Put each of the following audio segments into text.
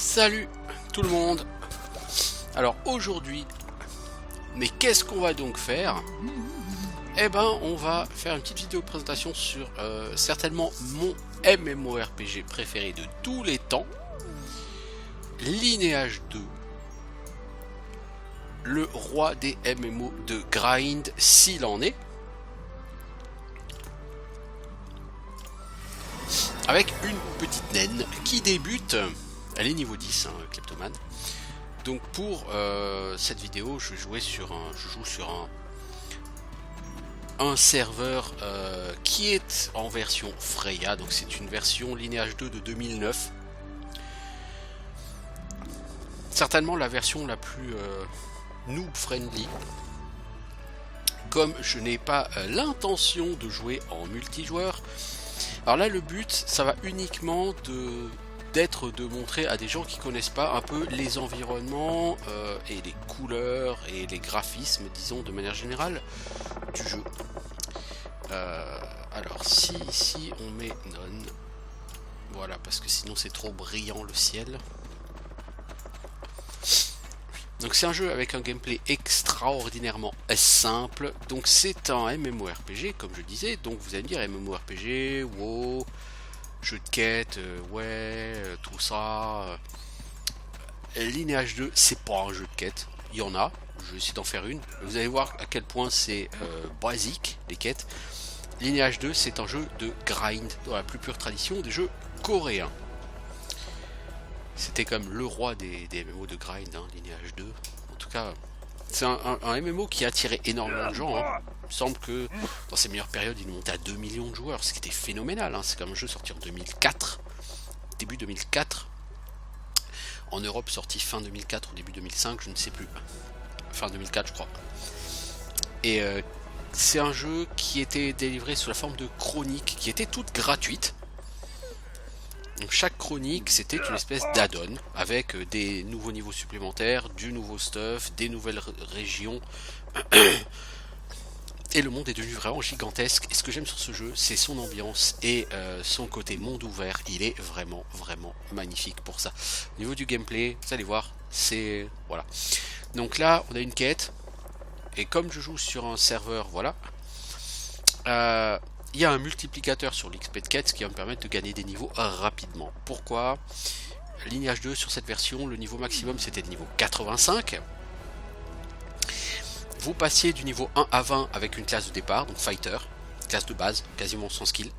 Salut tout le monde. Alors aujourd'hui, mais qu'est-ce qu'on va donc faire? Eh ben on va faire une petite vidéo de présentation sur certainement mon MMORPG préféré de tous les temps, Lineage 2, le roi des MMO de grind s'il en est, avec une petite naine qui débute. Elle est niveau 10, hein, Kleptomane. Donc pour cette vidéo, je joue sur un serveur qui est en version Freya. Donc c'est une version Lineage 2 de 2009. Certainement la version la plus noob friendly. Comme je n'ai pas l'intention de jouer en multijoueur. Alors là le but, ça va uniquement d'être de montrer à des gens qui connaissent pas un peu les environnements et les couleurs et les graphismes, disons de manière générale, du jeu. Alors si ici on met none, voilà, parce que sinon c'est trop brillant le ciel. Donc c'est un jeu avec un gameplay extraordinairement simple. Donc c'est un MMORPG comme je disais. Donc vous allez me dire MMORPG, wow, jeu de quête, tout ça. Lineage 2, c'est pas un jeu de quête. Il y en a. Je vais essayer d'en faire une. Vous allez voir à quel point c'est basique les quêtes. Lineage 2, c'est un jeu de grind dans la plus pure tradition des jeux coréens. C'était comme le roi des MMO de grind, hein, Lineage 2. En tout cas, c'est un MMO qui a attiré énormément de gens. Hein. Il me semble que dans ses meilleures périodes, il montait à 2 millions de joueurs, ce qui était phénoménal. Hein. C'est comme un jeu sorti en 2004, début 2004. En Europe, sorti fin 2004 ou début 2005, je ne sais plus. Fin 2004, je crois. Et c'est un jeu qui était délivré sous la forme de chroniques, qui était toutes gratuites. Donc chaque chronique, c'était une espèce d'add-on avec des nouveaux niveaux supplémentaires, du nouveau stuff, des nouvelles régions. Et le monde est devenu vraiment gigantesque. Et ce que j'aime sur ce jeu, c'est son ambiance et son côté monde ouvert. Il est vraiment, vraiment magnifique pour ça. Au niveau du gameplay, vous allez voir, c'est... Voilà. Donc là, on a une quête. Et comme je joue sur un serveur, voilà. Il y a un multiplicateur sur l'XP de quête, ce qui va me permettre de gagner des niveaux rapidement. Pourquoi? Lineage 2 sur cette version, le niveau maximum c'était le niveau 85. Vous passiez du niveau 1 à 20 avec une classe de départ, donc fighter, classe de base, quasiment sans skill.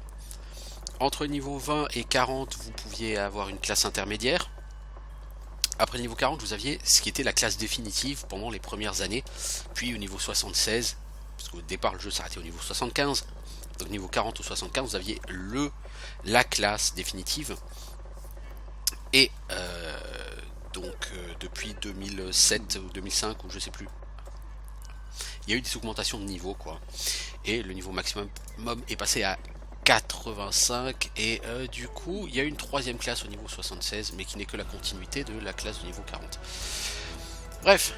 Entre niveau 20 et 40, vous pouviez avoir une classe intermédiaire. Après niveau 40, vous aviez ce qui était la classe définitive pendant les premières années. Puis au niveau 76, parce qu'au départ le jeu s'arrêtait au niveau 75. Donc niveau 40 ou 75, vous aviez la classe définitive. Et depuis 2007 ou 2005 ou je sais plus, il y a eu des augmentations de niveau quoi. Et le niveau maximum est passé à 85 et du coup il y a une troisième classe au niveau 76 mais qui n'est que la continuité de la classe du niveau 40. Bref,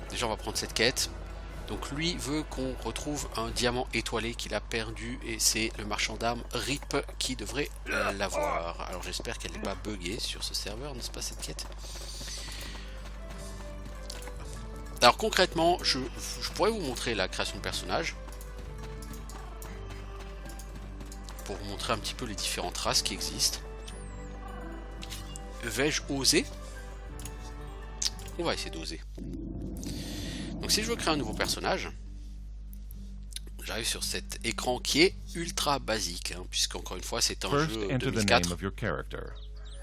déjà on va prendre cette quête. Donc lui veut qu'on retrouve un diamant étoilé qu'il a perdu et c'est le marchand d'armes Rip qui devrait l'avoir. Alors j'espère qu'elle n'est pas buggée sur ce serveur, n'est-ce pas cette quête? Alors concrètement, je pourrais vous montrer la création de personnage. Pour vous montrer un petit peu les différentes races qui existent. Vais-je oser? On va essayer d'oser. Donc si je veux créer un nouveau personnage, j'arrive sur cet écran qui est ultra basique, hein, puisqu'encore une fois c'est un jeu 2004.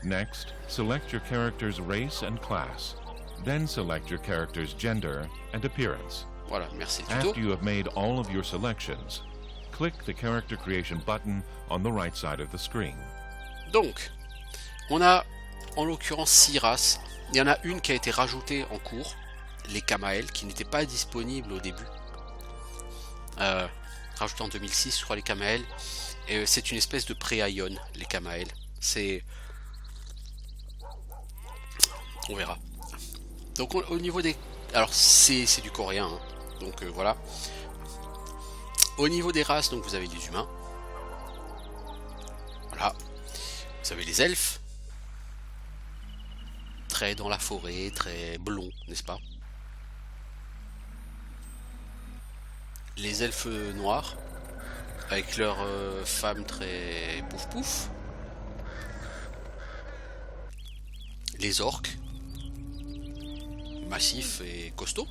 Next, select your character's race and class. Then select your character's gender and appearance. Voilà, merci le tuto. After you have made all of your selections, click the character creation button on the right side of the screen. Donc, on a en l'occurrence 6 races. Il y en a une qui a été rajoutée en cours, les Kamael, qui n'étaient pas disponibles au début. Rajouté en 2006, je crois, les Kamael. Et c'est une espèce de pré-Ion, les Kamael. C'est... On verra. Donc au niveau des... Alors c'est du coréen, hein. Donc voilà. Au niveau des races, donc vous avez les humains. Voilà. Vous avez les elfes. très dans la forêt, très blond, n'est-ce pas? Les elfes noirs, avec leurs femmes très pouf pouf. Les orques, massifs et costauds.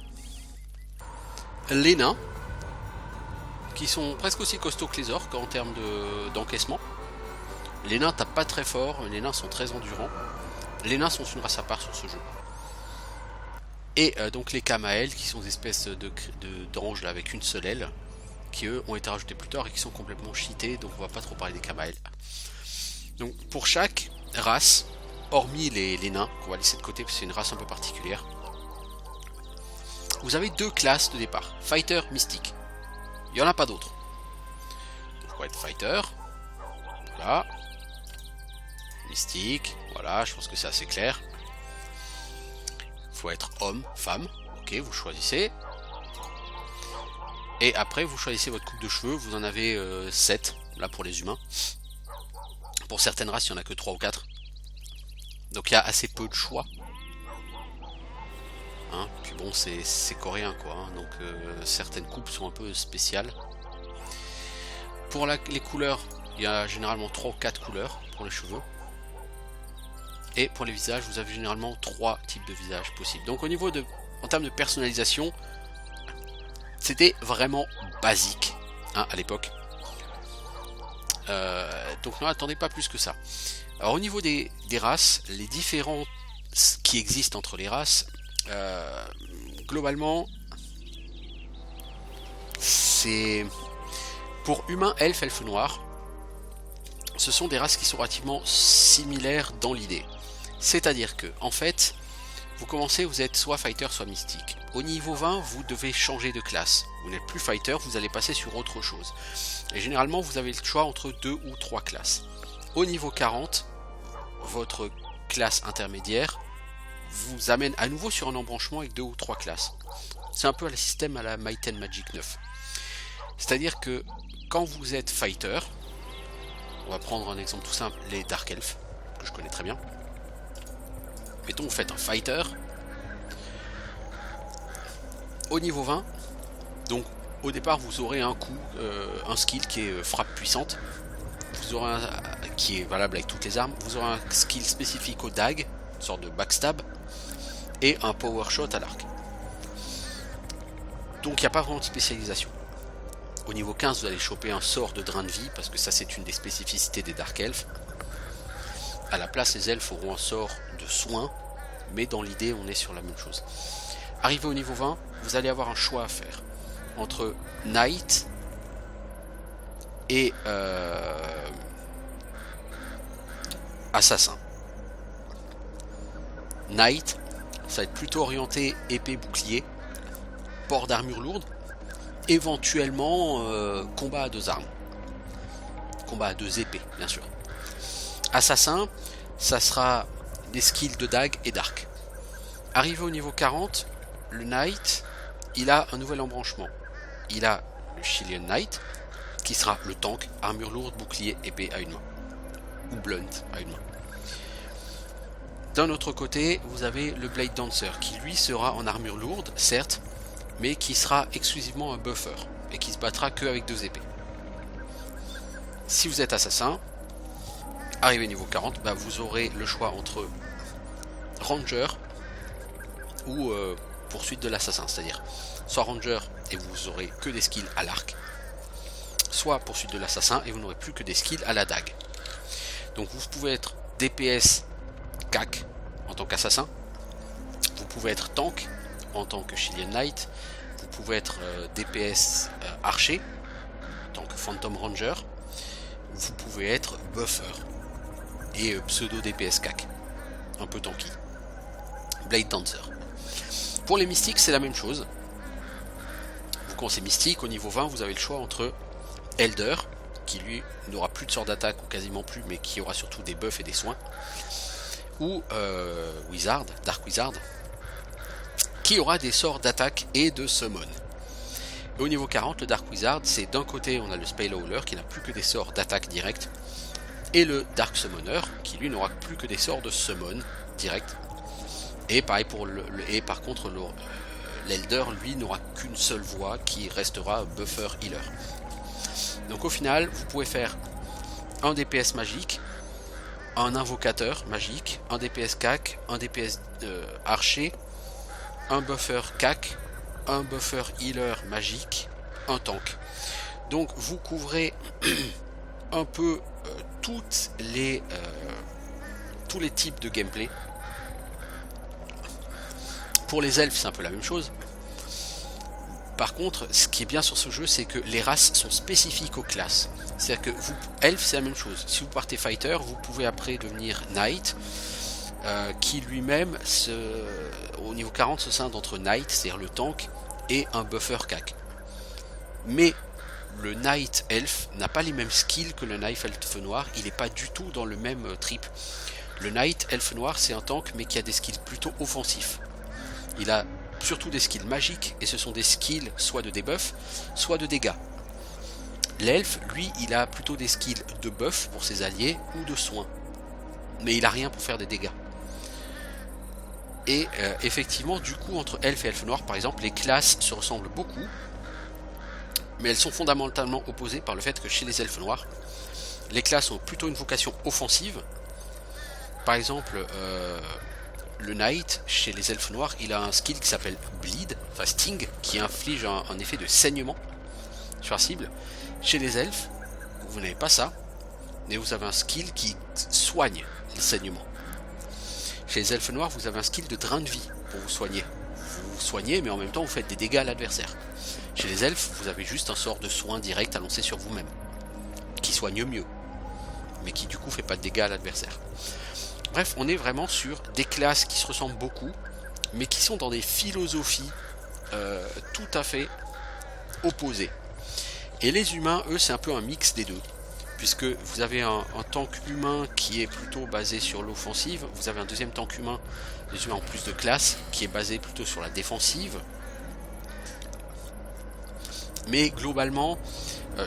Les nains, qui sont presque aussi costauds que les orques en termes d'encaissement. Les nains tapent pas très fort, les nains sont très endurants. Les nains sont une race à part sur ce jeu. Et donc les Kamael, qui sont des espèces d'anges là, avec une seule aile, qui eux ont été rajoutés plus tard et qui sont complètement cheatés, donc on va pas trop parler des Kamael. Donc pour chaque race, hormis les nains, qu'on va laisser de côté parce que c'est une race un peu particulière, vous avez deux classes de départ, Fighter, Mystique. Il n'y en a pas d'autres. Donc on va être Fighter, voilà, Mystique, voilà, je pense que c'est assez clair. Faut être homme, femme, ok, vous choisissez. Et après vous choisissez votre coupe de cheveux, vous en avez 7, là pour les humains. Pour certaines races, il n'y en a que 3 ou 4. Donc il y a assez peu de choix. Hein, puis bon, c'est coréen quoi, hein, donc certaines coupes sont un peu spéciales. Pour les couleurs, il y a généralement 3 ou 4 couleurs pour les cheveux. Et pour les visages, vous avez généralement 3 types de visages possibles. Donc au niveau en termes de personnalisation, c'était vraiment basique hein, à l'époque. Donc n'attendez pas plus que ça. Alors au niveau des races, les différences qui existent entre les races, globalement, c'est pour humains, elfes, elfes noirs, ce sont des races qui sont relativement similaires dans l'idée. C'est-à-dire que, en fait, vous commencez, vous êtes soit fighter, soit mystique. Au niveau 20, vous devez changer de classe. Vous n'êtes plus fighter, vous allez passer sur autre chose. Et généralement, vous avez le choix entre 2 ou 3 classes. Au niveau 40, votre classe intermédiaire vous amène à nouveau sur un embranchement avec 2 ou 3 classes. C'est un peu le système à la Might and Magic 9. C'est-à-dire que quand vous êtes fighter, on va prendre un exemple tout simple, les Dark Elves, que je connais très bien. Mettons, vous faites un fighter. Au niveau 20, donc au départ, vous aurez un coup, un skill qui est frappe puissante. Vous aurez qui est valable avec toutes les armes. Vous aurez un skill spécifique au dag, une sorte de backstab, et un power shot à l'arc. Donc il n'y a pas vraiment de spécialisation. Au niveau 15, vous allez choper un sort de drain de vie, parce que ça c'est une des spécificités des Dark Elves. À la place, les elfes auront un sort de soin, mais dans l'idée, on est sur la même chose. Arrivé au niveau 20, vous allez avoir un choix à faire entre Knight et Assassin. Knight, ça va être plutôt orienté épée bouclier, port d'armure lourde, éventuellement combat à 2 armes. Combat à 2 épées, bien sûr. Assassin, ça sera des skills de dague et d'arc. Arrivé au niveau 40, le Knight, il a un nouvel embranchement. Il a le Chilean Knight, qui sera le tank, armure lourde, bouclier, épée à une main. Ou blunt à une main. D'un autre côté, vous avez le Blade Dancer, qui lui sera en armure lourde, certes, mais qui sera exclusivement un buffer, et qui se battra que avec 2 épées. Si vous êtes assassin, arrivé niveau 40, bah vous aurez le choix entre Ranger ou poursuite de l'assassin, c'est-à-dire soit Ranger et vous aurez que des skills à l'arc, soit poursuite de l'assassin et vous n'aurez plus que des skills à la dague. Donc vous pouvez être DPS CAC en tant qu'assassin, vous pouvez être tank en tant que Chilean Knight, vous pouvez être DPS archer en tant que Phantom Ranger, vous pouvez être buffer et pseudo DPS CAC, un peu tanky. Blade Dancer. Pour les mystiques, c'est la même chose. Vous commencez mystique, au niveau 20, vous avez le choix entre Elder, qui lui n'aura plus de sort d'attaque ou quasiment plus, mais qui aura surtout des buffs et des soins, ou Wizard, Dark Wizard, qui aura des sorts d'attaque et de summon. Et au niveau 40, le Dark Wizard, c'est d'un côté on a le Spell Howler qui n'a plus que des sorts d'attaque direct, et le Dark Summoner qui lui n'aura plus que des sorts de summon direct. Et pareil et par contre l'Elder lui n'aura qu'une seule voix qui restera buffer healer. Donc au final vous pouvez faire un DPS magique, un invocateur magique, un DPS cac, un DPS archer, un buffer cac, un buffer healer magique, un tank. Donc vous couvrez un peu tous les types de gameplay. Pour les elfes c'est un peu la même chose. Par contre, ce qui est bien sur ce jeu, c'est que les races sont spécifiques aux classes. C'est-à-dire que elf, c'est la même chose. Si vous partez fighter, vous pouvez après devenir knight, qui lui-même, au niveau 40, se scinde entre knight, c'est-à-dire le tank, et un buffer cac. Mais le knight elf n'a pas les mêmes skills que le knight elfe noir. Il n'est pas du tout dans le même trip. Le knight elfe noir, c'est un tank, mais qui a des skills plutôt offensifs. Il a surtout des skills magiques, et ce sont des skills soit de debuff, soit de dégâts. L'elfe, lui, il a plutôt des skills de buff pour ses alliés, ou de soins. Mais il a rien pour faire des dégâts. Et effectivement, du coup, entre elfe et elfe noir, par exemple, les classes se ressemblent beaucoup, mais elles sont fondamentalement opposées par le fait que chez les elfes noirs, les classes ont plutôt une vocation offensive. Par exemple, le knight, chez les elfes noirs, il a un skill qui s'appelle bleed, enfin sting, qui inflige un effet de saignement sur la cible. Chez les elfes, vous n'avez pas ça, mais vous avez un skill qui soigne les saignements. Chez les elfes noirs, vous avez un skill de drain de vie pour vous soigner. Vous vous soignez, mais en même temps, vous faites des dégâts à l'adversaire. Chez les elfes, vous avez juste un sort de soin direct à lancer sur vous-même, qui soigne mieux, mais qui du coup fait pas de dégâts à l'adversaire. Bref, on est vraiment sur des classes qui se ressemblent beaucoup, mais qui sont dans des philosophies tout à fait opposées. Et les humains, eux, c'est un peu un mix des deux, puisque vous avez un tank humain qui est plutôt basé sur l'offensive, vous avez un deuxième tank humain, les humains en plus de classe, qui est basé plutôt sur la défensive. Mais globalement,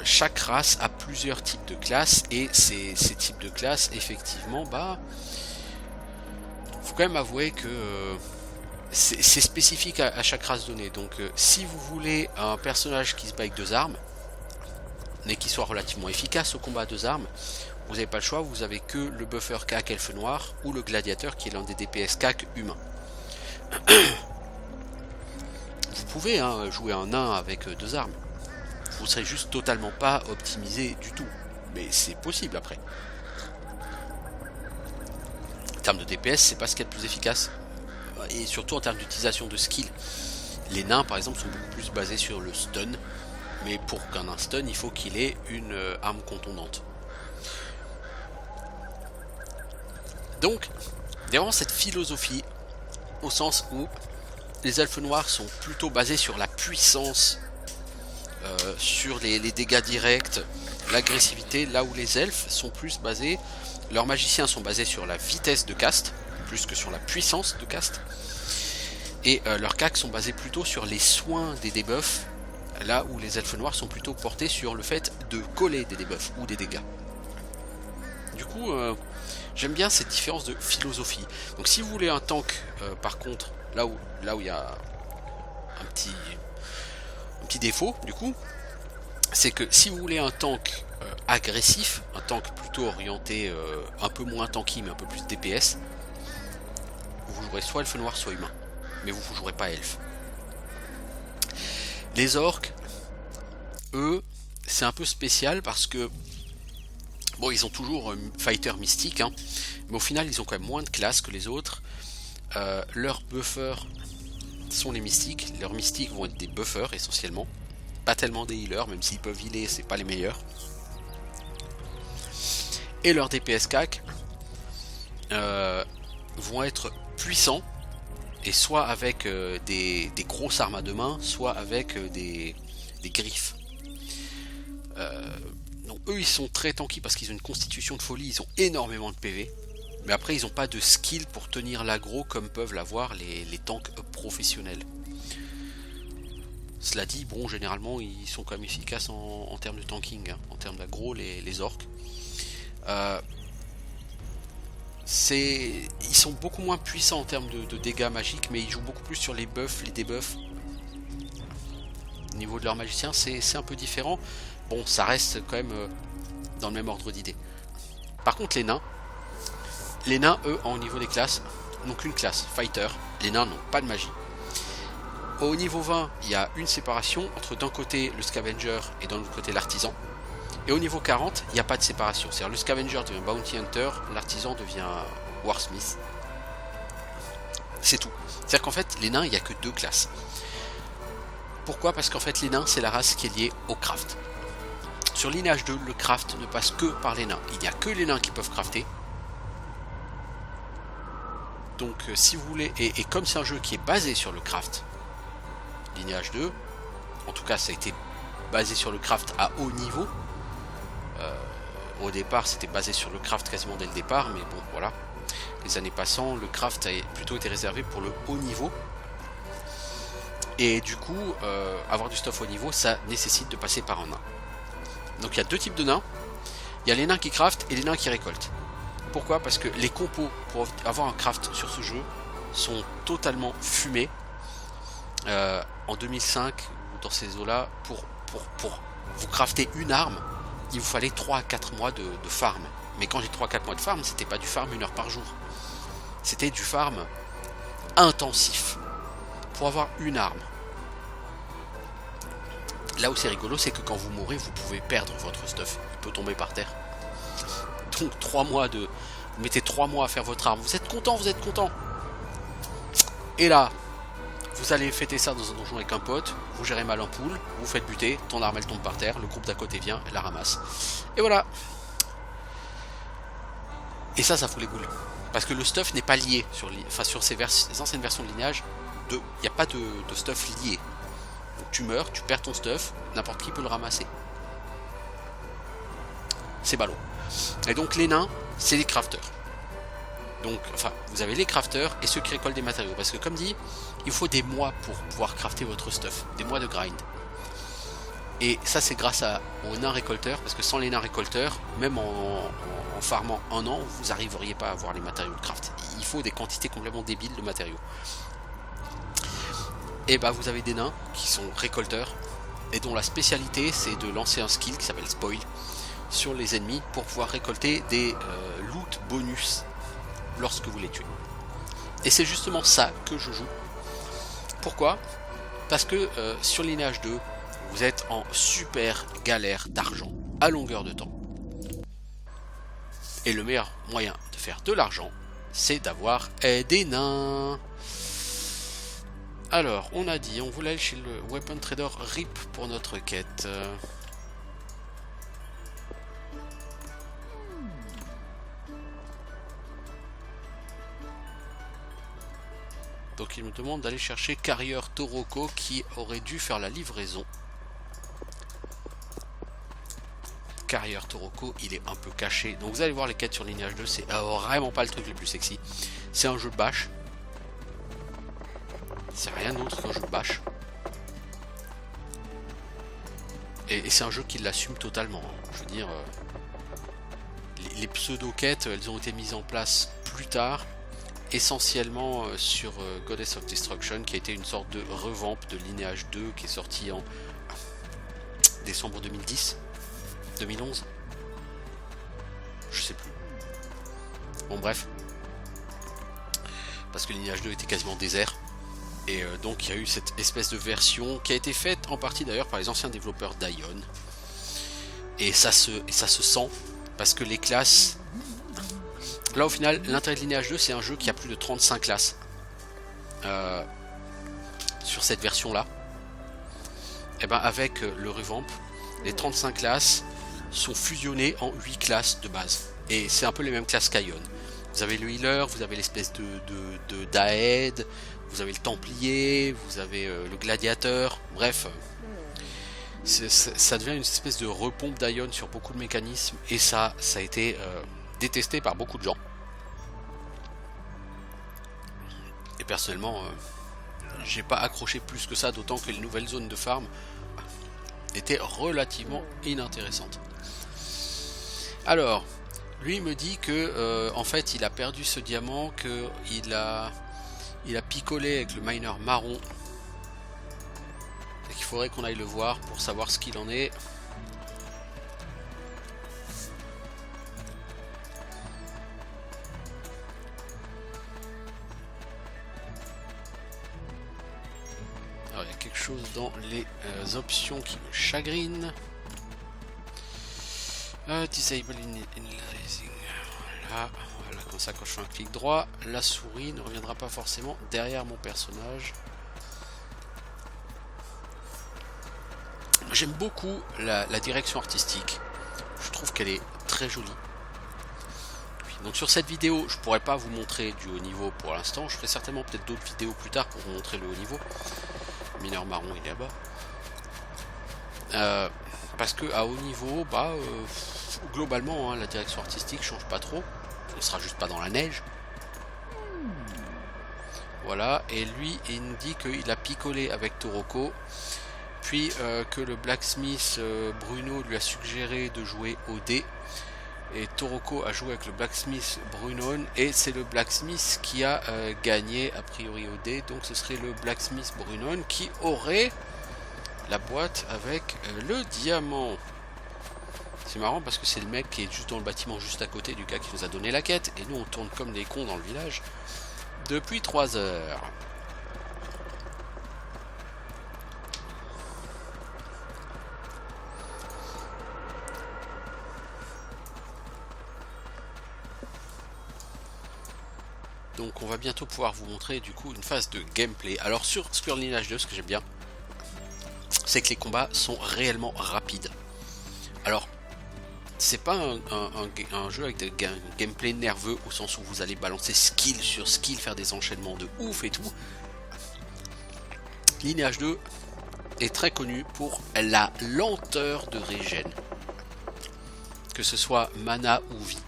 chaque race a plusieurs types de classes, et ces types de classes, effectivement, faut quand même avouer que c'est spécifique à chaque race donnée. Donc si vous voulez un personnage qui se bat avec 2 armes, mais qui soit relativement efficace au combat à 2 armes, vous n'avez pas le choix, vous avez que le buffer cac elfe noir ou le gladiateur qui est l'un des DPS cac humains. Vous pouvez jouer un nain avec 2 armes, vous serez juste totalement pas optimisé du tout, mais c'est possible après. En termes de DPS, c'est pas ce qu'il y a de plus efficace, et surtout en termes d'utilisation de skill. Les nains par exemple sont beaucoup plus basés sur le stun, mais pour qu'un nain stun, il faut qu'il ait une arme contondante. Donc, il y a vraiment cette philosophie, au sens où les elfes noirs sont plutôt basés sur la puissance, sur les dégâts directs, l'agressivité, là où les elfes sont plus basés, leurs magiciens sont basés sur la vitesse de cast, plus que sur la puissance de cast, et leurs cacs sont basés plutôt sur les soins des debuffs, là où les elfes noirs sont plutôt portés sur le fait de coller des debuffs ou des dégâts. Du coup, j'aime bien cette différence de philosophie. Donc si vous voulez un tank, par contre, là où il y a un petit défaut, du coup, c'est que si vous voulez un tank agressif, un tank plutôt orienté un peu moins tanky mais un peu plus DPS, vous jouerez soit elfe noir soit humain, mais vous ne jouerez pas elfe. Les orques, eux, c'est un peu spécial parce que bon, ils ont toujours fighter mystique, mais au final ils ont quand même moins de classes que les autres. Leurs buffers sont les mystiques, leurs mystiques vont être des buffers essentiellement, pas tellement des healers, même s'ils peuvent healer, c'est pas les meilleurs. Et leurs DPS cac vont être puissants, et soit avec des grosses armes à 2 mains, soit avec des griffes. Donc eux ils sont très tanky parce qu'ils ont une constitution de folie, ils ont énormément de PV, mais après ils n'ont pas de skill pour tenir l'aggro comme peuvent l'avoir les tanks professionnels. Cela dit, bon, généralement ils sont quand même efficaces en termes de tanking, en termes d'aggro, les orques. ils sont beaucoup moins puissants en termes de dégâts magiques, mais ils jouent beaucoup plus sur les buffs, les debuffs. Au niveau de leur magicien, c'est un peu différent. Bon, ça reste quand même dans le même ordre d'idée. Par contre, les nains, eux, au niveau des classes, n'ont qu'une classe, fighter. Les nains n'ont pas de magie. Au niveau 20, il y a une séparation entre d'un côté le scavenger et d'un autre côté l'artisan. Et au niveau 40, il n'y a pas de séparation. C'est-à-dire le scavenger devient bounty hunter, l'artisan devient warsmith. C'est tout. C'est-à-dire qu'en fait, les nains, il n'y a que 2 classes. Pourquoi? Parce qu'en fait, les nains, c'est la race qui est liée au craft. Sur Lineage 2, le craft ne passe que par les nains. Il n'y a que les nains qui peuvent crafter. Donc, si vous voulez, et comme c'est un jeu qui est basé sur le craft, Lineage 2, en tout cas, ça a été basé sur le craft à haut niveau. Au départ, c'était basé sur le craft quasiment dès le départ, mais bon, voilà. Les années passant, le craft a plutôt été réservé pour le haut niveau. Et du coup, avoir du stuff haut niveau, ça nécessite de passer par un nain. Donc il y a 2 types de nains. Il y a les nains qui craftent et les nains qui récoltent. Pourquoi? Parce que les compos pour avoir un craft sur ce jeu sont totalement fumés. En 2005, ou dans ces eaux-là, pour vous crafter une arme, il vous fallait 3 à 4 mois de farm. Mais quand j'ai 3 à 4 mois de farm, c'était pas du farm 1 heure par jour. C'était du farm intensif pour avoir une arme. Là où c'est rigolo, c'est que quand vous mourrez, vous pouvez perdre votre stuff. Il peut tomber par terre. Donc 3 mois de... Vous mettez 3 mois à faire votre arme. Vous êtes content, vous êtes content. Et là, vous allez fêter ça dans un donjon avec un pote, vous gérez mal un pool, vous faites buter, ton arme elle tombe par terre, le groupe d'à côté vient, elle la ramasse. Et voilà. Et ça fout les boules. Parce que le stuff n'est pas lié sur ces anciennes versions de Lineage. Il n'y a pas de stuff lié. Donc tu meurs, tu perds ton stuff, n'importe qui peut le ramasser. C'est ballot. Et donc les nains, c'est les crafters. Donc, enfin, vous avez les crafters et ceux qui récoltent des matériaux. Parce que comme dit, il faut des mois pour pouvoir crafter votre stuff. Des mois de grind. Et ça, c'est grâce aux nains récolteurs. Parce que sans les nains récolteurs, même en farmant 1 an, vous n'arriveriez pas à avoir les matériaux de craft. Il faut des quantités complètement débiles de matériaux. Et bah, vous avez des nains qui sont récolteurs. Et dont la spécialité, c'est de lancer un skill qui s'appelle Spoil sur les ennemis pour pouvoir récolter des loot bonus lorsque vous les tuez. Et c'est justement ça que je joue. Pourquoi? Parce que sur Lineage 2, vous êtes en super galère d'argent à longueur de temps. Et le meilleur moyen de faire de l'argent, c'est d'avoir des nains. Alors, on a dit, on voulait aller chez le Weapon Trader RIP pour notre quête. Donc il me demande d'aller chercher Carrier Toroko qui aurait dû faire la livraison. Carrier Toroko, il est un peu caché. Donc vous allez voir les quêtes sur Lineage 2, c'est vraiment pas le truc le plus sexy. C'est un jeu de bâche. C'est rien d'autre qu'un jeu de bâche. Et c'est un jeu qui l'assume totalement. Je veux dire, les pseudo-quêtes, elles ont été mises en place plus tard. Essentiellement sur Goddess of Destruction, qui a été une sorte de revamp de Lineage 2 qui est sorti en décembre 2010, 2011, je sais plus. Bon bref, parce que Lineage 2 était quasiment désert, et donc il y a eu cette espèce de version qui a été faite en partie d'ailleurs par les anciens développeurs d'Ion, et ça se sent parce que les classes. Là au final, l'intérêt de Lineage 2, c'est un jeu qui a plus de 35 classes sur cette version là. Et ben avec le revamp, les 35 classes sont fusionnées en 8 classes de base. Et c'est un peu les mêmes classes qu'Ion. Vous avez le healer, vous avez l'espèce de Daed, vous avez le Templier, vous avez le Gladiateur, bref. Ça devient une espèce de repompe d'Ion sur beaucoup de mécanismes, et ça a été détesté par beaucoup de gens. Et personnellement, j'ai pas accroché plus que ça, d'autant que les nouvelles zones de farm étaient relativement inintéressantes. Alors, Lui me dit que en fait il a perdu ce diamant, que il a picolé avec le miner marron. Et qu'il faudrait qu'on aille le voir pour savoir ce qu'il en est. Alors il y a quelque chose dans les options qui me chagrinent. Disable initializing. Voilà, comme ça quand je fais un clic droit, la souris ne reviendra pas forcément derrière mon personnage. J'aime beaucoup la direction artistique. Je trouve qu'elle est très jolie. Donc sur cette vidéo, je pourrais pas vous montrer du haut niveau pour l'instant. Je ferai certainement peut-être d'autres vidéos plus tard pour vous montrer le haut niveau. Mineur marron, il est là-bas. Parce que à haut niveau, globalement, hein, la direction artistique change pas trop. On sera juste pas dans la neige. Voilà, et lui, il nous dit qu'il a picolé avec Toroko. Puis que le blacksmith Bruno lui a suggéré de jouer au dé. Et Toroko a joué avec le blacksmith Brunon. Et c'est le blacksmith qui a gagné a priori au dé. Donc ce serait le blacksmith Brunon qui aurait la boîte avec le diamant. C'est marrant parce que c'est le mec qui est juste dans le bâtiment juste à côté du gars qui nous a donné la quête. Et nous on tourne comme des cons dans le village depuis 3 heures. Donc on va bientôt pouvoir vous montrer du coup une phase de gameplay. Alors sur Spur Lineage 2, ce que j'aime bien, c'est que les combats sont réellement rapides. Alors c'est pas un jeu avec des gameplay nerveux au sens où vous allez balancer skill sur skill, faire des enchaînements de ouf et tout. Lineage 2 est très connu pour la lenteur de régène, que ce soit mana ou vie.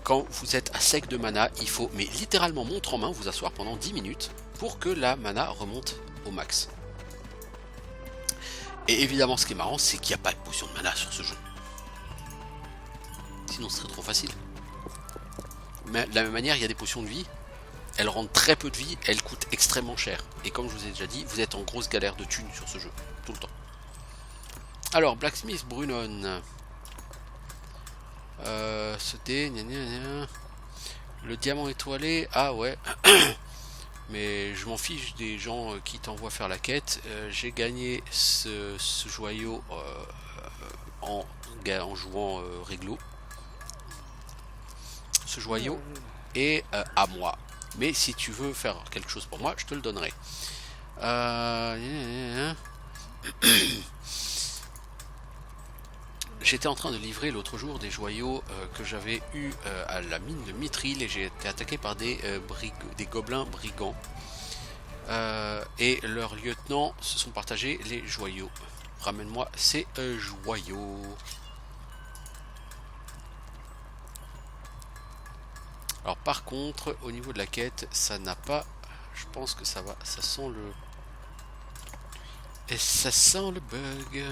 Quand vous êtes à sec de mana, il faut, mais littéralement montre en main, vous asseoir pendant 10 minutes pour que la mana remonte au max. Et évidemment, ce qui est marrant, c'est qu'il n'y a pas de potion de mana sur ce jeu. Sinon, ce serait trop facile. Mais de la même manière, il y a des potions de vie. Elles rendent très peu de vie, elles coûtent extrêmement cher. Et comme je vous ai déjà dit, vous êtes en grosse galère de thunes sur ce jeu, tout le temps. Alors, Blacksmith Brunon. Ce dé, le diamant étoilé, ah ouais, mais je m'en fiche des gens qui t'envoient faire la quête. J'ai gagné ce joyau en jouant réglo. Ce joyau est à moi, mais si tu veux faire quelque chose pour moi, je te le donnerai. J'étais en train de livrer l'autre jour des joyaux que j'avais eu à la mine de Mithril et j'ai été attaqué par des gobelins brigands. Et leurs lieutenants se sont partagés les joyaux. Ramène-moi ces joyaux. Alors par contre, au niveau de la quête, ça n'a pas... Je pense que ça va... Ça sent le... Et ça sent le bug...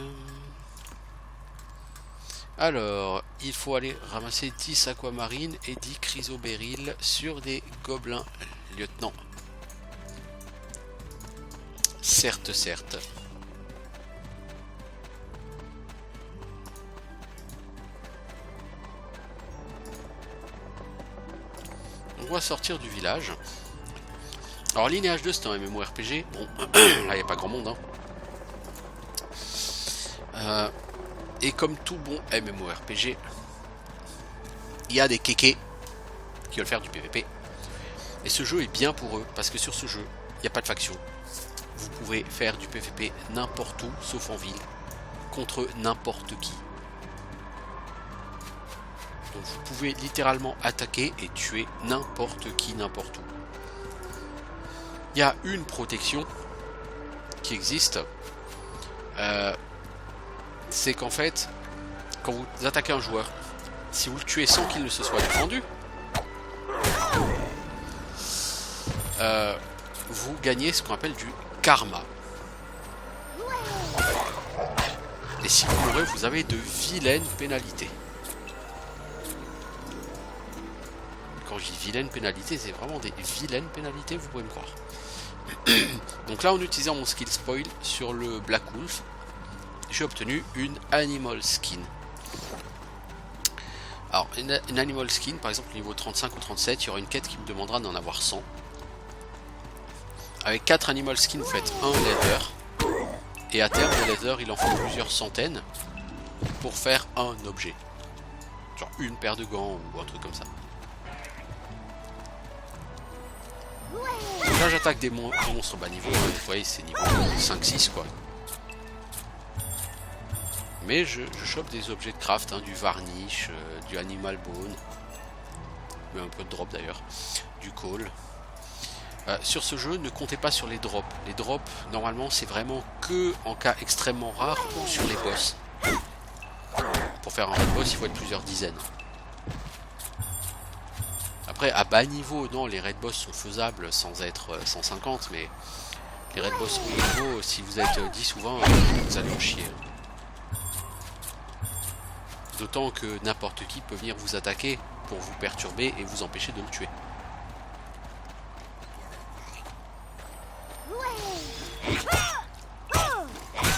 Alors, il faut aller ramasser 10 aquamarines et 10 chrysobérils sur des gobelins lieutenants. Certes, certes. On va sortir du village. Alors, Lineage 2, c'est un MMORPG. Bon, là, il n'y a pas grand monde. Hein. Et comme tout bon MMORPG, il y a des kékés qui veulent faire du PVP. Et ce jeu est bien pour eux, parce que sur ce jeu, il n'y a pas de faction. Vous pouvez faire du PVP n'importe où, sauf en ville, contre n'importe qui. Donc vous pouvez littéralement attaquer et tuer n'importe qui, n'importe où. Il y a une protection qui existe. C'est qu'en fait, quand vous attaquez un joueur, si vous le tuez sans qu'il ne se soit défendu, vous gagnez ce qu'on appelle du karma. Et si vous mourrez, vous avez de vilaines pénalités. quand je dis vilaine pénalité, c'est vraiment des vilaines pénalités, vous pouvez me croire. Donc là, en utilisant mon skill spoil sur le Black Wolf, j'ai obtenu une Animal Skin. Alors, une Animal Skin, par exemple, niveau 35 ou 37, il y aura une quête qui me demandera d'en avoir 100. Avec 4 Animal Skins, vous faites un leather. Et à terme, le leather, il en faut plusieurs centaines pour faire un objet. Genre une paire de gants ou un truc comme ça. Donc là, j'attaque des monstres bas niveau. Vous voyez, c'est niveau 5-6 quoi. Mais je chope des objets de craft, hein, du varnish, du animal bone. Mais un peu de drop d'ailleurs. Du coal. Sur ce jeu, ne comptez pas sur les drops. Les drops, normalement, c'est vraiment que en cas extrêmement rare ou sur les boss. Pour faire un raid boss, il faut être plusieurs dizaines. Après, à bas niveau, non, les raid boss sont faisables sans être 150, mais les raid boss haut niveau, si vous êtes 10 ou 20, vous allez en chier. D'autant que n'importe qui peut venir vous attaquer pour vous perturber et vous empêcher de le tuer.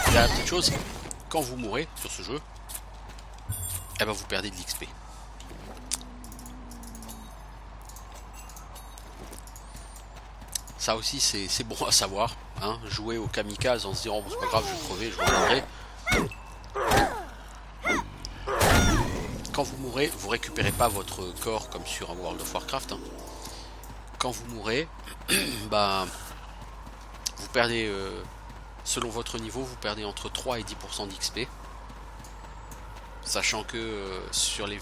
Et la petite chose, quand vous mourrez sur ce jeu, eh ben vous perdez de l'XP. Ça aussi c'est bon à savoir, hein, jouer au kamikaze en se disant oh, bon, c'est pas grave, je vais crever, je reviendrai. Quand vous mourrez, vous récupérez pas votre corps comme sur un World of Warcraft. Hein. Quand vous mourrez, bah vous perdez, selon votre niveau, vous perdez entre 3 et 10% d'XP. Sachant que sur cette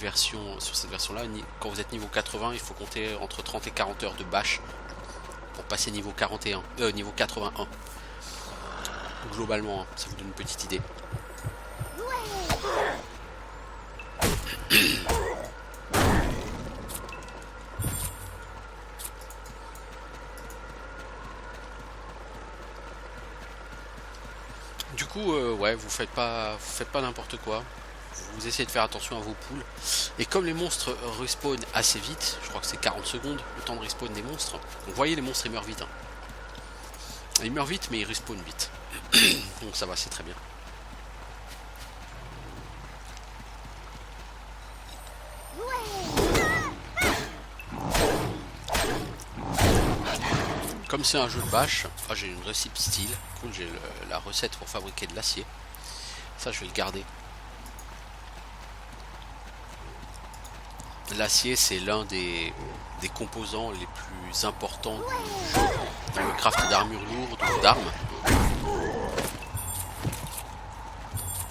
version là, quand vous êtes niveau 80, il faut compter entre 30 et 40 heures de bâche pour passer niveau 81, niveau 81. Globalement, hein, ça vous donne une petite idée. Du coup, ouais, vous faites pas n'importe quoi. Vous essayez de faire attention à vos poules. Et comme les monstres respawnent assez vite, je crois que c'est 40 secondes le temps de respawn des monstres. Donc vous voyez, les monstres ils meurent vite. Hein. Ils meurent vite, mais ils respawnent vite. Donc ça va, c'est très bien. Comme c'est un jeu de bâche, j'ai une recette style. Cool, j'ai la recette pour fabriquer de l'acier. Ça, je vais le garder. L'acier, c'est l'un des composants les plus importants du jeu dans le craft d'armure lourde ou d'armes.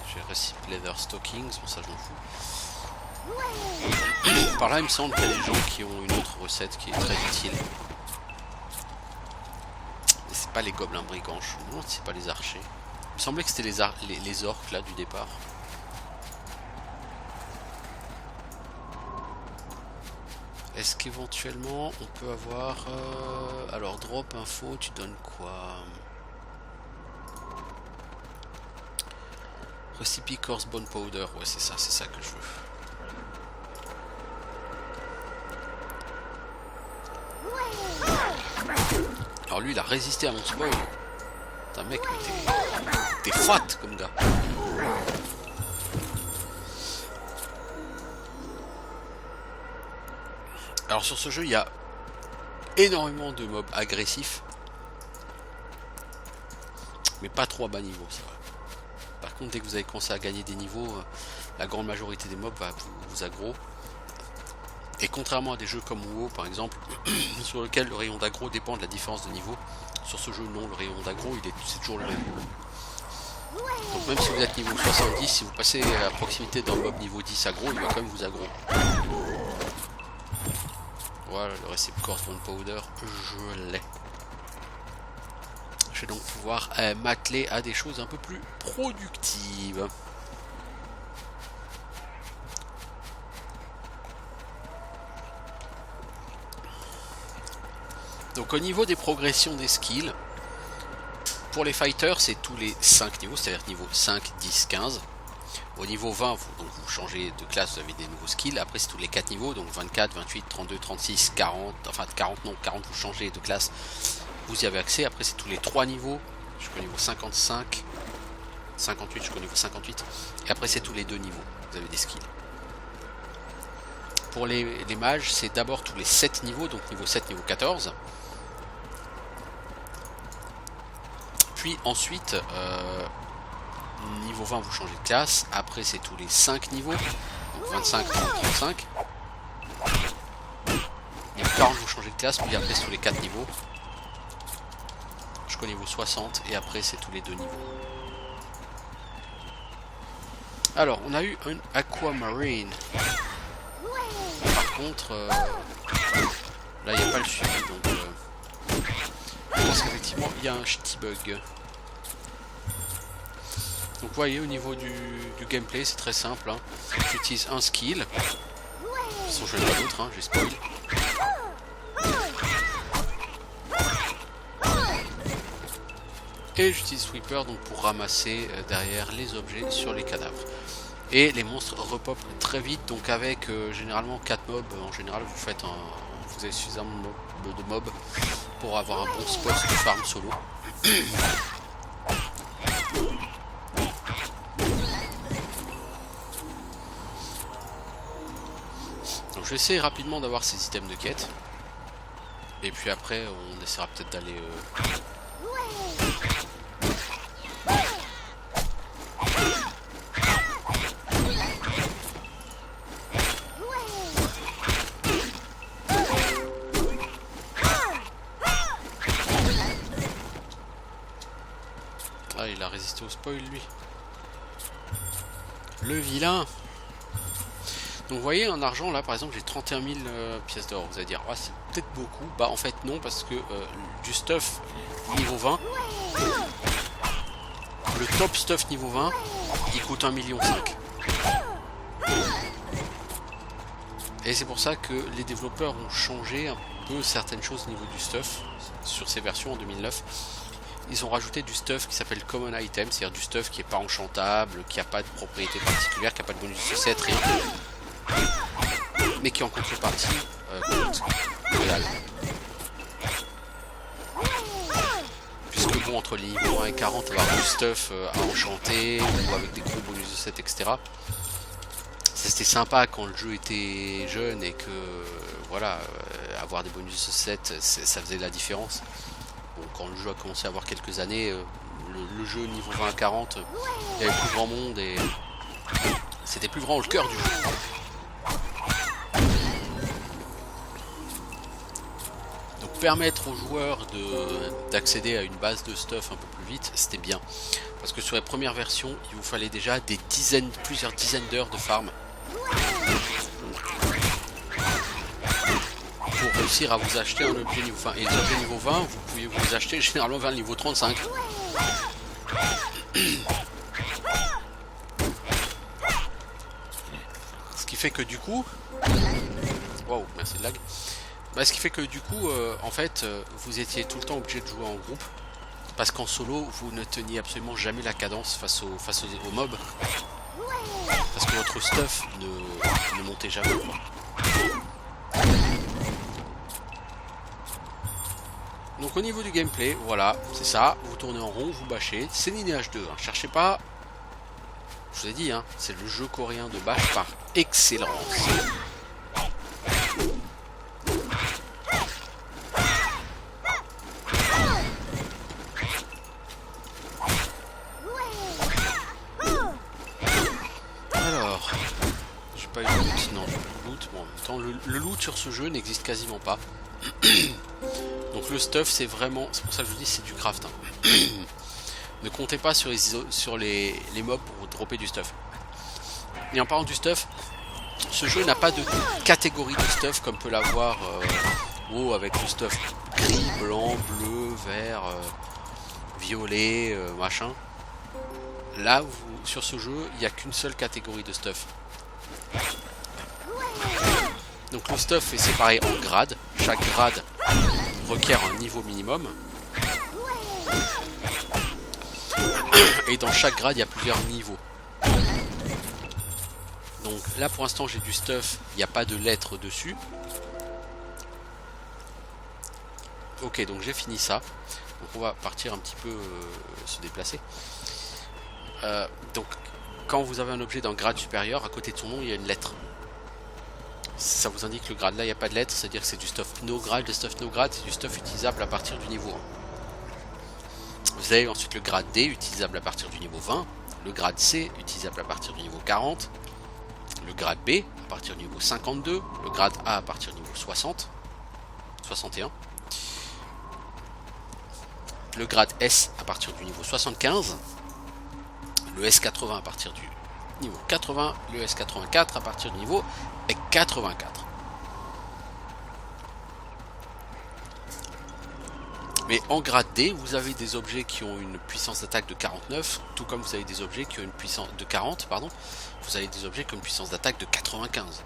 J'ai Recipe Leather Stockings, bon ça je m'en fous. Par là, il me semble qu'il y a des gens qui ont une autre recette qui est très utile. Mais c'est pas les gobelins brigands, je me demande si c'est pas les archers. Il me semblait que c'était les orques là du départ. Est-ce qu'éventuellement on peut avoir... alors drop info, tu donnes quoi? Recipe Coarse Bone Powder, ouais c'est ça que je veux. Alors lui il a résisté à mon spoil. Putain mec, t'es fat comme gars. Alors sur ce jeu, il y a énormément de mobs agressifs, mais pas trop à bas niveau, ça va. Par contre, dès que vous avez commencé à gagner des niveaux, la grande majorité des mobs va vous aggro. Et contrairement à des jeux comme WoW par exemple, sur lequel le rayon d'aggro dépend de la différence de niveau, sur ce jeu non, le rayon d'aggro c'est toujours le même. Donc même si vous êtes niveau 70, si vous passez à proximité d'un mob niveau 10 aggro, il va quand même vous aggro. Voilà, le Recipe Coarse Bone Powder, je l'ai. Je vais donc pouvoir m'atteler à des choses un peu plus productives. Donc au niveau des progressions des skills, pour les fighters c'est tous les 5 niveaux, c'est-à-dire niveau 5, 10, 15. Au niveau 20, vous changez de classe, vous avez des nouveaux skills. Après, c'est tous les 4 niveaux, donc 24, 28, 32, 36, 40. Enfin, 40, non, 40, vous changez de classe. Vous y avez accès. Après, c'est tous les 3 niveaux. Jusqu'au niveau 55. 58, jusqu'au niveau 58. Et après, c'est tous les 2 niveaux. Vous avez des skills. Pour les mages, c'est d'abord tous les 7 niveaux. Donc, niveau 7, niveau 14. Puis ensuite, niveau 20, vous changez de classe. Après, c'est tous les 5 niveaux. Donc 25, 30, 35. Niveau 40, vous changez de classe. Puis après, c'est tous les 4 niveaux. Jusqu'au niveau 60. Et après, c'est tous les 2 niveaux. Alors, on a eu un Aquamarine. Par contre, là, il n'y a pas le suivi. Donc, je pense qu'effectivement, il y a un petit bug. Donc vous voyez au niveau du gameplay c'est très simple, hein. J'utilise un skill. De toute façon je n'ai pas d'autre, hein, j'ai spoil. Et j'utilise Sweeper donc pour ramasser derrière les objets sur les cadavres. Et les monstres repopent très vite, donc avec généralement 4 mobs, en général vous avez suffisamment de mobs pour avoir un bon spot de farm solo. Donc je vais essayer rapidement d'avoir ces items de quête. Et puis après on essaiera peut-être d'aller... Ah, il a résisté au spoil lui. Le vilain. Donc vous voyez en argent là par exemple j'ai 31 000 pièces d'or. Vous allez dire ah, c'est peut-être beaucoup. Bah en fait non parce que du stuff niveau 20, le top stuff niveau 20 il coûte 1,5 million. Et c'est pour ça que les développeurs ont changé un peu certaines choses au niveau du stuff sur ces versions en 2009. Ils ont rajouté du stuff qui s'appelle Common Item, c'est-à-dire du stuff qui n'est pas enchantable, qui n'a pas de propriété particulière, qui n'a pas de bonus de 7, rien. Mais qui en contrepartie coûte que dalle. Puisque bon, entre les niveaux 1 et 40, on va avoir du stuff à enchanter, ou avec des gros bonus de 7, etc. C'était sympa quand le jeu était jeune et que, voilà, avoir des bonus de 7, ça faisait la différence. Bon, quand le jeu a commencé à avoir quelques années, le jeu niveau 20 à 40, il y avait plus grand monde et c'était plus vraiment le cœur du jeu. Donc permettre aux joueurs d'accéder à une base de stuff un peu plus vite, c'était bien. Parce que sur les premières versions, il vous fallait déjà plusieurs dizaines d'heures de farm. Pour réussir à vous acheter un objet niveau 20. Et les objets niveau 20, vous pouvez vous les acheter généralement vers le niveau 35. Ce qui fait que du coup... Waouh, merci de lag. Bah, ce qui fait que du coup, en fait, vous étiez tout le temps obligé de jouer en groupe. Parce qu'en solo, vous ne teniez absolument jamais la cadence face aux mobs. Parce que votre stuff ne montait jamais. Donc au niveau du gameplay, voilà, c'est ça, vous tournez en rond, vous bâchez, c'est Lineage 2, hein. Cherchez pas, je vous ai dit, hein, c'est le jeu coréen de bâche par excellence. Alors, j'ai pas eu de loot, non, loot, bon, en même temps, le loot sur ce jeu n'existe quasiment pas. Donc le stuff c'est vraiment, c'est pour ça que je vous dis c'est du craft, hein. Ne comptez pas sur les mobs pour dropper du stuff. Et en parlant du stuff, ce jeu n'a pas de catégorie de stuff comme peut l'avoir avec le stuff gris, blanc, bleu, vert, violet, machin. Là sur ce jeu il n'y a qu'une seule catégorie de stuff. Donc le stuff est séparé en grades. Chaque grade requiert un niveau minimum. Et dans chaque grade, il y a plusieurs niveaux. Donc là pour l'instant j'ai du stuff, il n'y a pas de lettres dessus. Ok, donc j'ai fini ça. Donc on va partir un petit peu se déplacer. Donc quand vous avez un objet d'un grade supérieur, à côté de son nom il y a une lettre. Ça vous indique le grade. Là il n'y a pas de lettre, c'est-à-dire que c'est du stuff no grade. Le stuff no grade c'est du stuff utilisable à partir du niveau 1. Vous avez ensuite le grade D utilisable à partir du niveau 20. Le grade C utilisable à partir du niveau 40. Le grade B à partir du niveau 52. Le grade A à partir du niveau 60. 61. Le grade S à partir du niveau 75, le S80 à partir du niveau 80, le S84 à partir du niveau 84. Mais en grade D, vous avez des objets qui ont une puissance d'attaque de 49, tout comme vous avez des objets qui ont une puissance de 40, pardon. Vous avez des objets qui ont une puissance d'attaque de 95.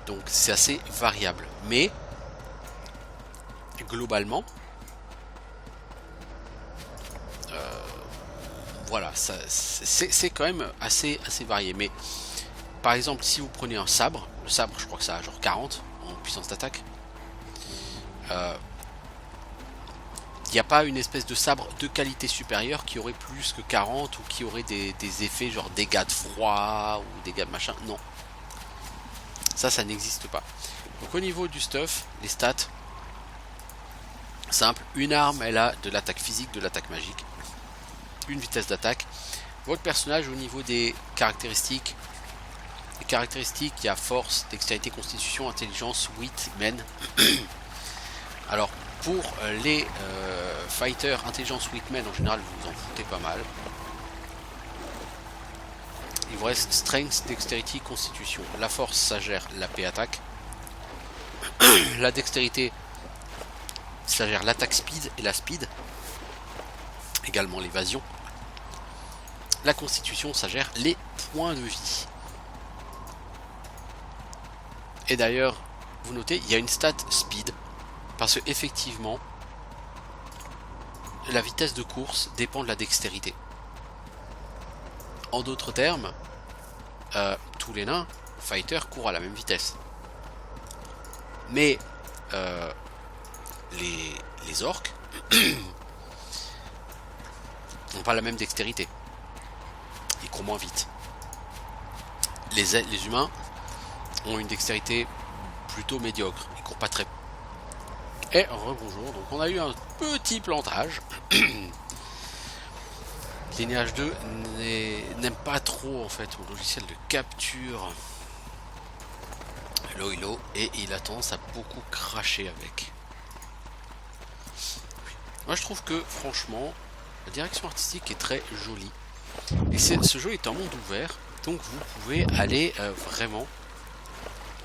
Donc c'est assez variable. Mais globalement, voilà, c'est quand même assez varié. Mais par exemple, si vous prenez un sabre, le sabre, je crois que ça a genre 40 en puissance d'attaque. Il n'y a pas une espèce de sabre de qualité supérieure qui aurait plus que 40 ou qui aurait des effets genre dégâts de froid ou dégâts de machin. Non. Ça n'existe pas. Donc au niveau du stuff, les stats, simple. Une arme, elle a de l'attaque physique, de l'attaque magique. Une vitesse d'attaque. Votre personnage au niveau des caractéristiques, il y a force, dextérité, constitution, intelligence, wit, men. Alors pour les fighters, intelligence, wit, men, en général vous en foutez pas mal. Il vous reste strength, dextérité, constitution. La force, ça gère l'AP attaque. La dextérité, ça gère l'attaque speed et la speed. Également l'évasion. La constitution, ça gère les points de vie. Et d'ailleurs, vous notez, il y a une stat speed, parce que effectivement, la vitesse de course dépend de la dextérité. En d'autres termes, tous les nains, fighters, courent à la même vitesse. Mais les orques n'ont pas la même dextérité. Ils courent moins vite. Les humains ont une dextérité plutôt médiocre. Ils courent pas très... Et rebonjour, donc on a eu un petit plantage. Lineage 2 n'aime pas trop en fait mon logiciel de capture. Hello, et il a tendance à beaucoup cracher avec. Moi je trouve que franchement la direction artistique est très jolie. Et ce jeu est un monde ouvert, donc vous pouvez aller vraiment...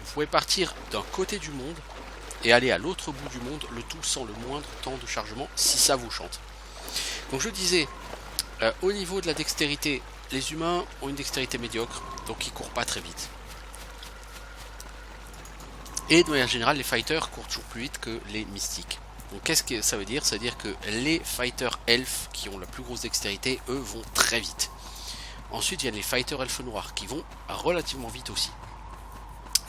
Vous pouvez partir d'un côté du monde et aller à l'autre bout du monde, le tout sans le moindre temps de chargement, si ça vous chante. Donc je disais, au niveau de la dextérité, les humains ont une dextérité médiocre, donc ils courent pas très vite. Et de manière générale, les fighters courent toujours plus vite que les mystiques. Donc qu'est-ce que ça veut dire? Ça veut dire que les fighters elfes qui ont la plus grosse dextérité, eux, vont très vite. Ensuite viennent les fighters elfes noirs qui vont relativement vite aussi.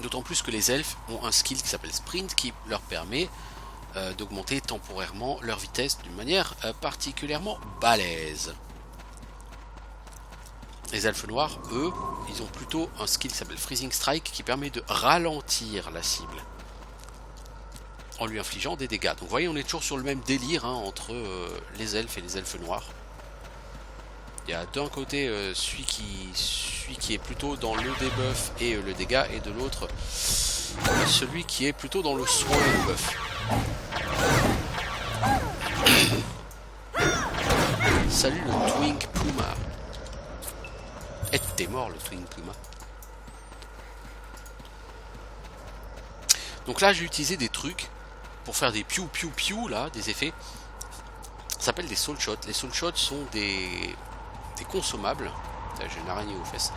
D'autant plus que les elfes ont un skill qui s'appelle sprint qui leur permet d'augmenter temporairement leur vitesse d'une manière particulièrement balèze. Les elfes noirs, eux, ils ont plutôt un skill qui s'appelle freezing strike qui permet de ralentir la cible en lui infligeant des dégâts. Donc vous voyez, on est toujours sur le même délire entre les elfes et les elfes noirs. Il y a d'un côté celui qui est plutôt dans le debuff et le dégât, et de l'autre celui qui est plutôt dans le soin et le buff. Salut le Twink Puma. Et t'es mort le Twink Puma. Donc là j'ai utilisé des trucs pour faire des piou piou piou là, des effets. Ça s'appelle des soul shots. Les soul shots sont des consommables. J'ai une araignée aux fesses.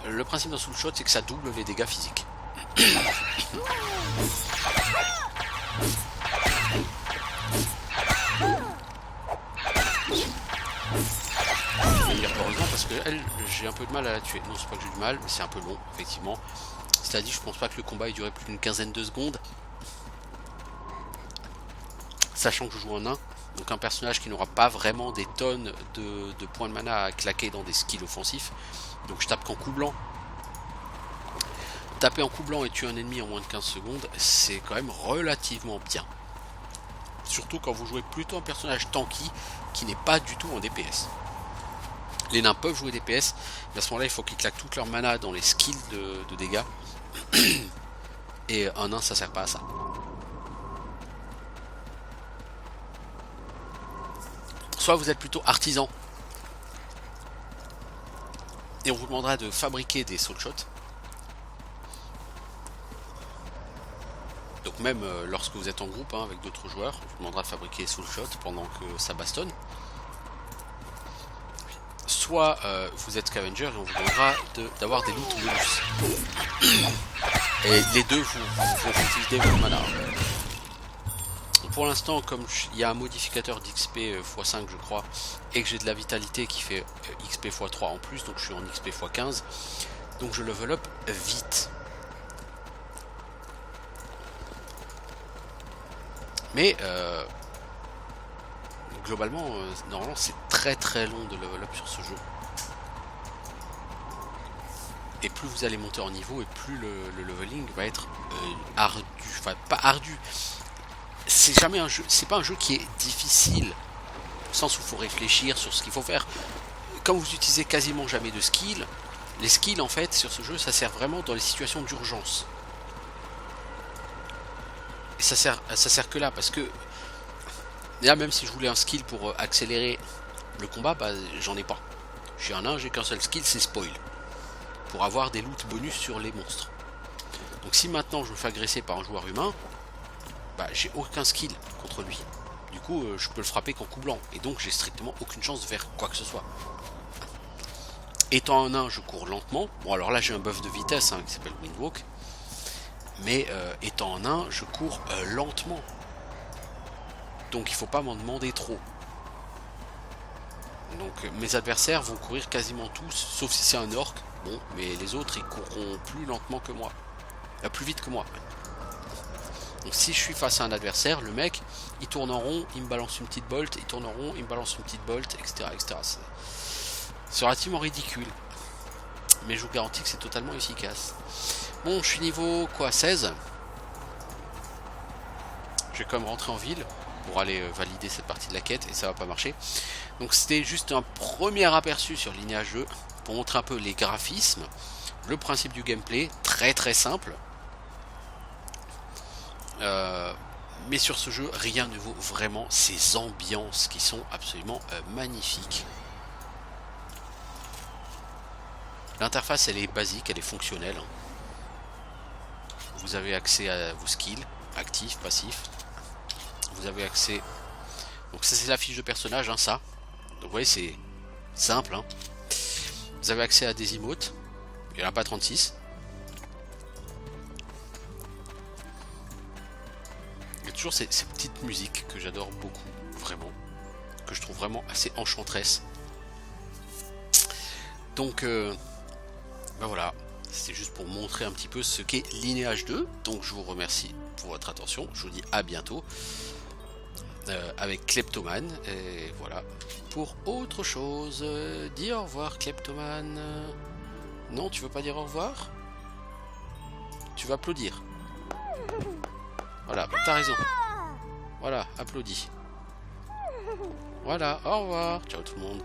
Le principe d'un soul shot, c'est que ça double les dégâts physiques. Je vais dire heureusement parce que elle, j'ai un peu de mal à la tuer. Non, c'est pas que j'ai du mal, mais c'est un peu long, effectivement. C'est-à-dire, je pense pas que le combat ait duré plus d'une quinzaine de secondes. Sachant que je joue en nain, donc un personnage qui n'aura pas vraiment des tonnes de points de mana à claquer dans des skills offensifs. Donc je tape qu'en coup blanc. Taper en coup blanc et tuer un ennemi en moins de 15 secondes, c'est quand même relativement bien. Surtout quand vous jouez plutôt un personnage tanky qui n'est pas du tout en DPS. Les nains peuvent jouer DPS, mais à ce moment-là, il faut qu'ils claquent toute leur mana dans les skills de dégâts. Et un nain, ça sert pas à ça. Soit vous êtes plutôt artisan, et on vous demandera de fabriquer des soul shots. Donc même lorsque vous êtes en groupe avec d'autres joueurs, on vous demandera de fabriquer des soul shots pendant que ça bastonne. Soit vous êtes scavenger et on vous demandera d'avoir des loots bonus. Et les deux vont utiliser vos mana. Pour l'instant, comme il y a un modificateur d'XP x5 je crois, et que j'ai de la vitalité qui fait XP x3 en plus, donc je suis en XP x15, donc je level up vite. Mais globalement, normalement c'est très très long de level up sur ce jeu. Et plus vous allez monter en niveau, et plus le leveling va être ardu. Enfin, pas ardu. C'est jamais un jeu. C'est pas un jeu qui est difficile. Au sens où il faut réfléchir sur ce qu'il faut faire. Comme vous utilisez quasiment jamais de skills, les skills en fait sur ce jeu, ça sert vraiment dans les situations d'urgence. Et ça sert que là, parce que là, même si je voulais un skill pour accélérer le combat, bah j'en ai pas. Je suis un nain, j'ai qu'un seul skill, c'est spoil. Pour avoir des loots bonus sur les monstres. Donc si maintenant je me fais agresser par un joueur humain, bah j'ai aucun skill contre lui. Du coup, je peux le frapper qu'en coup blanc. Et donc j'ai strictement aucune chance de faire quoi que ce soit. Étant un nain, je cours lentement. Bon alors là j'ai un buff de vitesse qui s'appelle Windwalk. Mais étant un nain, je cours lentement. Donc il faut pas m'en demander trop. Donc mes adversaires vont courir quasiment tous, sauf si c'est un orc. Bon, mais les autres ils courront plus lentement que moi. Plus vite que moi. Donc si je suis face à un adversaire, le mec il tourne en rond, il me balance une petite bolt, il tourne en rond, il me balance une petite bolt, etc. C'est relativement ridicule. Mais je vous garantis que c'est totalement efficace. Bon, je suis niveau quoi, 16. Je vais quand même rentrer en ville pour aller valider cette partie de la quête et ça va pas marcher. Donc c'était juste un premier aperçu sur Lineage 2 pour montrer un peu les graphismes, le principe du gameplay, très très simple. Mais sur ce jeu, rien ne vaut vraiment ces ambiances qui sont absolument magnifiques. L'interface elle est basique, elle est fonctionnelle. Vous avez accès à vos skills, actifs, passifs. Vous avez accès... Donc ça c'est la fiche de personnage, ça. Donc vous voyez c'est simple. Vous avez accès à des emotes. Il n'y en a pas 36. Il y a toujours ces petites musiques que j'adore beaucoup, vraiment. Que je trouve vraiment assez enchanteresse. Donc, ben voilà. C'était juste pour montrer un petit peu ce qu'est Lineage 2. Donc je vous remercie pour votre attention. Je vous dis à bientôt. Avec Kleptoman. Et voilà. Pour autre chose, dis au revoir Kleptoman. Non, tu veux pas dire au revoir? Tu vas applaudir. Voilà, t'as raison. Voilà, applaudis. Voilà, au revoir. Ciao tout le monde.